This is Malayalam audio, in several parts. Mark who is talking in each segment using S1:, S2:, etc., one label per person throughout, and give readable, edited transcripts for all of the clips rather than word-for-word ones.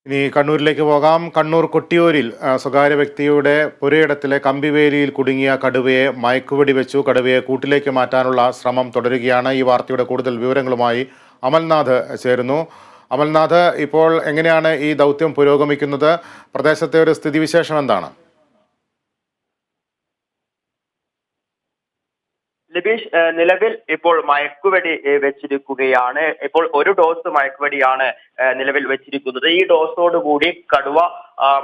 S1: ഇനി കണ്ണൂരിലേക്ക് പോകാം. കണ്ണൂർ കൊട്ടിയൂരിൽ സ്വകാര്യ വ്യക്തിയുടെ പുരയിടത്തിലെ കമ്പിവേലിയിൽ കുടുങ്ങിയ കടുവയെ മയക്കുവെടി വെച്ചു. കടുവയെ കൂട്ടിലേക്ക് മാറ്റാനുള്ള ശ്രമം തുടരുകയാണ്. ഈ വാർത്തയുടെ കൂടുതൽ വിവരങ്ങളുമായി അമൽനാഥ് ചേരുന്നു. അമൽനാഥ്, ഇപ്പോൾ എങ്ങനെയാണ് ഈ ദൗത്യം പുരോഗമിക്കുന്നത്? പ്രദേശത്തെ ഒരു സ്ഥിതിവിശേഷം എന്താണ്?
S2: ലിബീഷ്, നിലവിൽ ഇപ്പോൾ മയക്കുവെടി വെച്ചിരിക്കുകയാണ്. ഇപ്പോൾ ഒരു ഡോസ് മയക്കുവെടിയാണ് നിലവിൽ വെച്ചിരിക്കുന്നത്. ഈ ഡോസോട് കൂടി കടുവ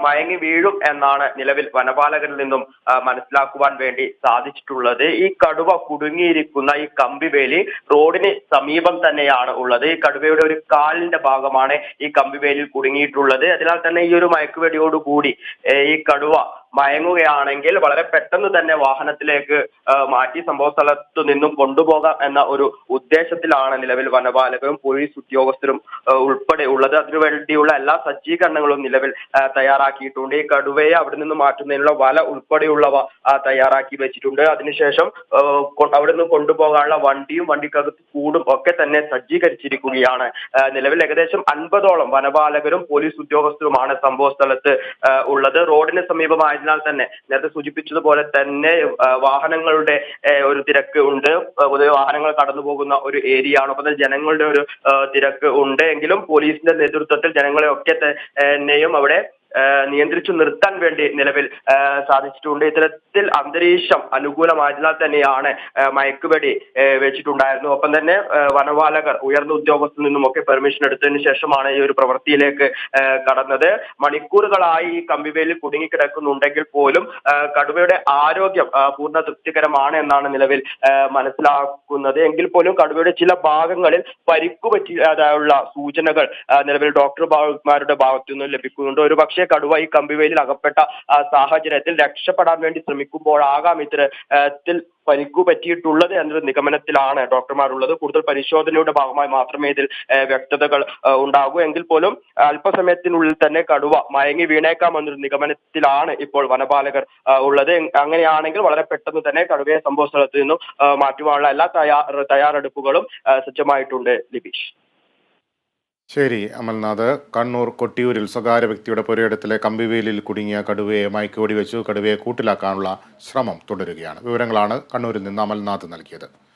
S2: മയങ്ങി വീഴും എന്നാണ് നിലവിൽ വനപാലകരിൽ നിന്നും മനസ്സിലാക്കുവാൻ വേണ്ടി സാധിച്ചിട്ടുള്ളത്. ഈ കടുവ കുടുങ്ങിയിരിക്കുന്ന ഈ കമ്പിവേലി റോഡിന് സമീപം തന്നെയാണ് ഉള്ളത്. ഈ കടുവയുടെ ഒരു കാലിന്റെ ഭാഗമാണ് ഈ കമ്പിവേലിയിൽ കുടുങ്ങിയിട്ടുള്ളത്. അതിനാൽ തന്നെ ഈ ഒരു മയക്കുവെടിയോടുകൂടി ഈ കടുവ മയങ്ങുകയാണെങ്കിൽ വളരെ പെട്ടെന്ന് തന്നെ വാഹനത്തിലേക്ക് മാറ്റി സംഭവ സ്ഥലത്തു നിന്നും കൊണ്ടുപോകാം എന്ന ഒരു ഉദ്ദേശത്തിലാണ് നിലവിൽ വനപാലകരും പോലീസ് ഉദ്യോഗസ്ഥരും ഉൾപ്പെടെ ഉള്ളത്. അതിനുവേണ്ടിയുള്ള എല്ലാ സജ്ജീകരണങ്ങളും നിലവിൽ തയ്യാറാക്കിയിട്ടുണ്ട്. ഈ കടുവയെ അവിടെ നിന്ന് മാറ്റുന്നതിനുള്ള വല ഉൾപ്പെടെയുള്ളവ തയ്യാറാക്കി വെച്ചിട്ടുണ്ട്. അതിനുശേഷം അവിടെ നിന്ന് കൊണ്ടുപോകാനുള്ള വണ്ടിയും വണ്ടിക്കകത്ത് കൂടും ഒക്കെ തന്നെ സജ്ജീകരിച്ചിരിക്കുകയാണ്. നിലവിൽ ഏകദേശം 50ഓളം വനപാലകരും പോലീസ് ഉദ്യോഗസ്ഥരുമാണ് സംഭവ സ്ഥലത്ത് ഉള്ളത്. റോഡിന് സമീപമായതിനാൽ തന്നെ നേരത്തെ സൂചിപ്പിച്ചതുപോലെ തന്നെ വാഹനങ്ങളുടെ ഒരു തിരക്ക് ഉണ്ട്. പൊതുവെ വാഹനങ്ങൾ കടന്നു പോകുന്ന ഒരു ഏരിയ ആണ്. ഒപ്പം ജനങ്ങളുടെ ഒരു തിരക്ക് ഉണ്ട്. എങ്കിലും പോലീസിന്റെ നേതൃത്വത്തിൽ ജനങ്ങളെ ഒക്കെ തന്നെയും അവിടെ നിയന്ത്രിച്ചു നിർത്താൻ വേണ്ടി നിലവിൽ സാധിച്ചിട്ടുണ്ട്. ഇത്തരത്തിൽ അന്തരീക്ഷം അനുകൂലമായതിനാൽ തന്നെയാണ് മയക്കുവെടി വെച്ചിട്ടുണ്ടായിരുന്നു. ഒപ്പം തന്നെ വനപാലകർ ഉയർന്ന ഉദ്യോഗസ്ഥരിൽ നിന്നുമൊക്കെ പെർമിഷൻ എടുത്തതിന് ശേഷമാണ് ഈ ഒരു പ്രവൃത്തിയിലേക്ക് കടന്നത്. മണിക്കൂറുകളായി ഈ കമ്പിവേലിൽ കുടുങ്ങിക്കിടക്കുന്നുണ്ടെങ്കിൽ പോലും കടുവയുടെ ആരോഗ്യം പൂർണ്ണ തൃപ്തികരമാണ് എന്നാണ് നിലവിൽ മനസ്സിലാക്കുന്നത്. എങ്കിൽ പോലും കടുവയുടെ ചില ഭാഗങ്ങളിൽ പരിക്കു പറ്റിയതായുള്ള സൂചനകൾ നിലവിൽ ഡോക്ടർമാരുടെ ഭാഗത്തു നിന്ന് ലഭിക്കുന്നുണ്ട്. ഒരു പക്ഷേ കടുവ ഈ കമ്പിവേലിൽ അകപ്പെട്ട സാഹചര്യത്തിൽ രക്ഷപ്പെടാൻ വേണ്ടി ശ്രമിക്കുമ്പോഴാകാം ഇത്തരത്തിൽ പരിക്കു പറ്റിയിട്ടുള്ളത് എന്നൊരു നിഗമനത്തിലാണ് ഡോക്ടർമാരുള്ളത്. കൂടുതൽ പരിശോധനയുടെ ഭാഗമായി മാത്രമേ ഇതിൽ വ്യക്തതകൾ ഉണ്ടാകൂ. എങ്കിൽ പോലും അല്പസമയത്തിനുള്ളിൽ തന്നെ കടുവ മയങ്ങി വീണേക്കാം എന്നൊരു നിഗമനത്തിലാണ് ഇപ്പോൾ വനപാലകർ ഉള്ളത്. അങ്ങനെയാണെങ്കിൽ വളരെ പെട്ടെന്ന് തന്നെ കടുവയെ സംഭവ സ്ഥലത്ത് നിന്നും മാറ്റുവാനുള്ള എല്ലാ തയ്യാറെടുപ്പുകളും സജ്ജമായിട്ടുണ്ട്. ലിബീഷ്.
S1: ശരി അമൽനാഥ്. കണ്ണൂർ കൊട്ടിയൂരിൽ സ്വകാര്യ വ്യക്തിയുടെ പുരയിടത്തിലെ കമ്പിവേലിയിൽ കുടുങ്ങിയ കടുവയെ മയക്കുവെടി വെച്ചു. കടുവയെ കൂട്ടിലാക്കാനുള്ള ശ്രമം തുടരുകയാണ്. വിവരങ്ങളാണ് കണ്ണൂരിൽ നിന്ന് അമൽനാഥ് നൽകിയത്.